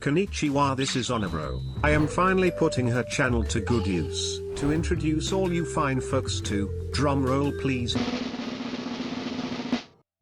Konnichiwa, this is Onibro. I am finally putting her channel to good use. To introduce all you fine folks to, drumroll please.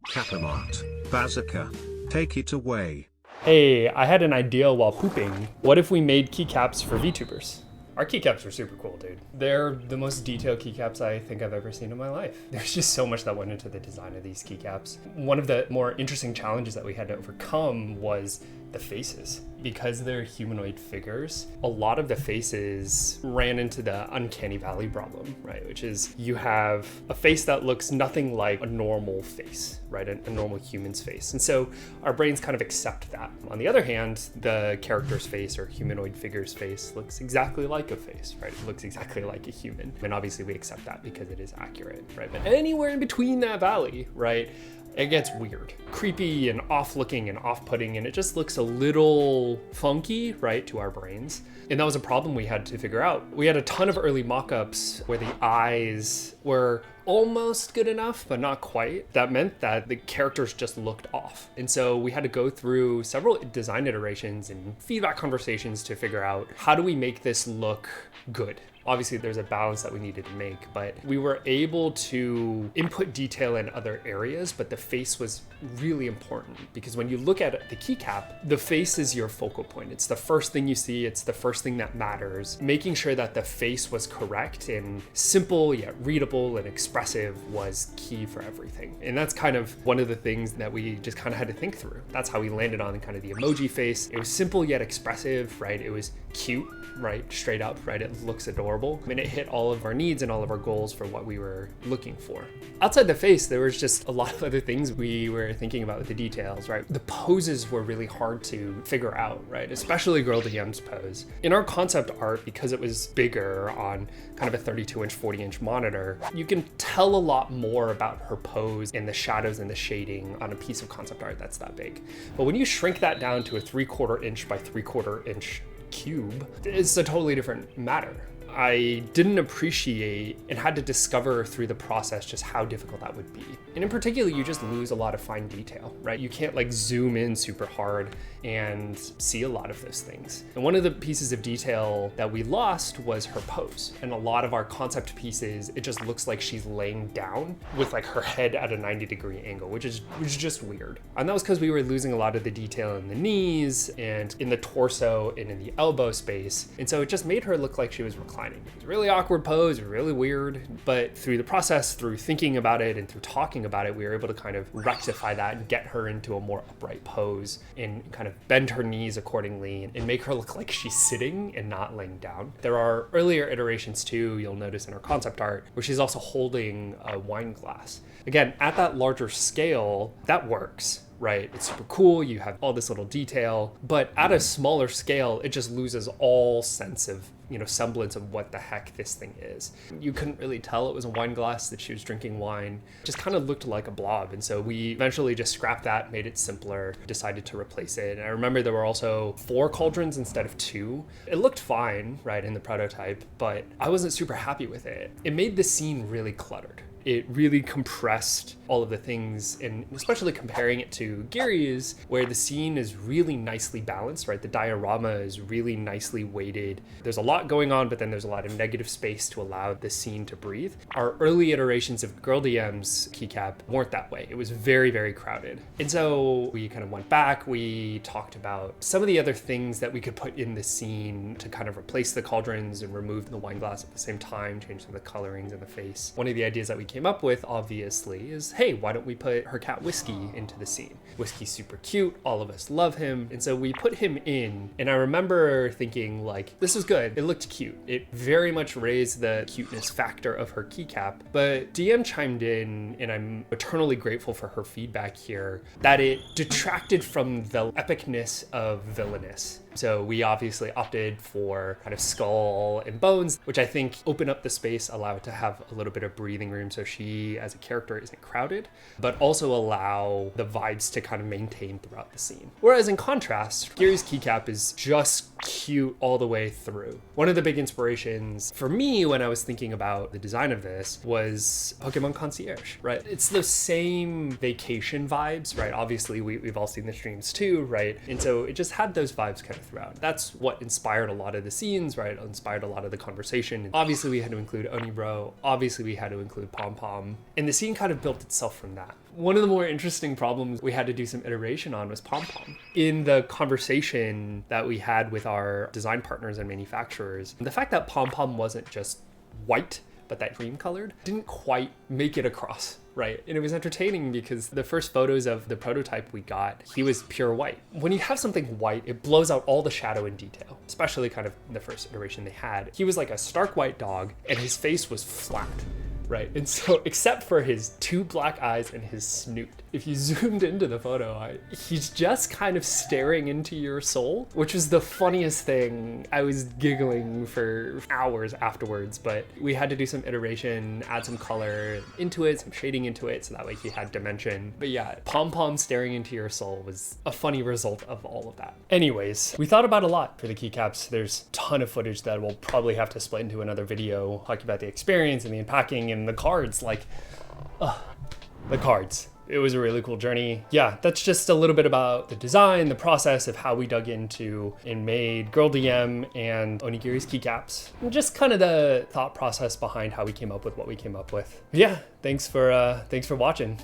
Kappamart, Bazooka. Take it away. Hey, I had an idea while pooping. What if we made keycaps for VTubers? Our keycaps are super cool, dude. They're the most detailed keycaps I think I've ever seen in my life. There's just so much that went into the design of these keycaps. One of the more interesting challenges that we had to overcome was the faces. Because they're humanoid figures, a lot of the faces ran into the uncanny valley problem, right? Which is you have a face that looks nothing like a normal face, right? A normal human's face. And so our brains kind of accept that. On the other hand, the character's face or humanoid figure's face looks exactly like a face, right? It looks exactly like a human. And obviously we accept that because it is accurate, right? But anywhere in between that valley, right? It gets weird, creepy and off-looking and off-putting, and it just looks a little funky, right, to our brains. And that was a problem we had to figure out. We had a ton of early mock-ups where the eyes were almost good enough, but not quite. That meant that the characters just looked off. And so we had to go through several design iterations and feedback conversations to figure out how do we make this look good? Obviously there's a balance that we needed to make, but we were able to input detail in other areas, but the face was really important because when you look at the keycap, the face is your focal point. It's the first thing you see. It's the first thing that matters. Making sure that the face was correct and simple yet readable and expressive was key for everything. And that's kind of one of the things that we just kind of had to think through. That's how we landed on kind of the emoji face. It was simple yet expressive, right? It was cute, right? Straight up, right? It looks adorable. I mean, it hit all of our needs and all of our goals for what we were looking for. Outside the face, there was just a lot of other things we were thinking about with the details, right? The poses were really hard to figure out, right? Especially girldm's pose. In our concept art, because it was bigger on kind of a 32-inch, 40-inch monitor, you can tell a lot more about her pose and the shadows and the shading on a piece of concept art that's that big. But when you shrink that down to a 3/4 inch by 3/4 inch cube, it's a totally different matter. I didn't appreciate and had to discover through the process just how difficult that would be. And in particular, you just lose a lot of fine detail, right? You can't like zoom in super hard and see a lot of those things. And one of the pieces of detail that we lost was her pose. And a lot of our concept pieces, it just looks like she's laying down with like her head at a 90-degree angle, which is just weird. And that was because we were losing a lot of the detail in the knees and in the torso and in the elbow space. And so it just made her look like she was reclining. It was a really awkward pose, really weird, but through the process, through thinking about it and through talking about it, we were able to kind of rectify that and get her into a more upright pose and kind of bend her knees accordingly and make her look like she's sitting and not laying down. There are earlier iterations too, you'll notice in her concept art, where she's also holding a wine glass. Again, at that larger scale, that works. Right? It's super cool. You have all this little detail, but at a smaller scale, it just loses all sense of, semblance of what the heck this thing is. You couldn't really tell it was a wine glass, that she was drinking wine. It just kind of looked like a blob. And so we eventually just scrapped that, made it simpler, decided to replace it. And I remember there were also 4 cauldrons instead of 2. It looked fine, right, in the prototype, but I wasn't super happy with it. It made the scene really cluttered. It really compressed all of the things, and especially comparing it to Giri's, where the scene is really nicely balanced, right? The diorama is really nicely weighted. There's a lot going on, but then there's a lot of negative space to allow the scene to breathe. Our early iterations of girldm's keycap weren't that way. It was very, very crowded. And so we kind of went back, we talked about some of the other things that we could put in the scene to kind of replace the cauldrons and remove the wine glass at the same time, change some of the colorings in the face. One of the ideas that we came up with, obviously, is, hey, why don't we put her cat Whiskey into the scene? Whiskey's super cute, all of us love him, and so we put him in, and I remember thinking, like, this is good, it looked cute. It very much raised the cuteness factor of her keycap, but DM chimed in, and I'm eternally grateful for her feedback here, that it detracted from the epicness of villainous. So we obviously opted for kind of skull and bones, which I think open up the space, allow it to have a little bit of breathing room so she as a character isn't crowded, but also allow the vibes to kind of maintain throughout the scene. Whereas in contrast, Giri's keycap is just cute all the way through. One of the big inspirations for me when I was thinking about the design of this was Pokemon Concierge, right? It's those same vacation vibes, right? Obviously, we've all seen the streams too, right? And so it just had those vibes kind of throughout. That's what inspired a lot of the scenes, right? Inspired a lot of the conversation. Obviously, we had to include Onibro. Obviously, we had to include Pom Pom. And the scene kind of built itself from that. One of the more interesting problems we had to do some iteration on was Pom Pom. In the conversation that we had with our design partners and manufacturers, the fact that Pom Pom wasn't just white, but that cream colored didn't quite make it across, right? And it was entertaining because the first photos of the prototype we got, he was pure white. When you have something white, it blows out all the shadow and detail, especially kind of the first iteration they had. He was like a stark white dog and his face was flat. Right, and so except for his 2 black eyes and his snoot, if you zoomed into the photo, he's just kind of staring into your soul, which was the funniest thing. I was giggling for hours afterwards, but we had to do some iteration, add some color into it, some shading into it, so that way he had dimension. But yeah, Pom Pom staring into your soul was a funny result of all of that. Anyways, we thought about a lot for the keycaps. There's a ton of footage that we'll probably have to split into another video, talking about the experience and the unpacking and the cards, like, the cards. It was a really cool journey. Yeah, that's just a little bit about the design, the process of how we dug into and made girldm and OniGiri's keycaps, and just kind of the thought process behind how we came up with what we came up with. Yeah, thanks for watching.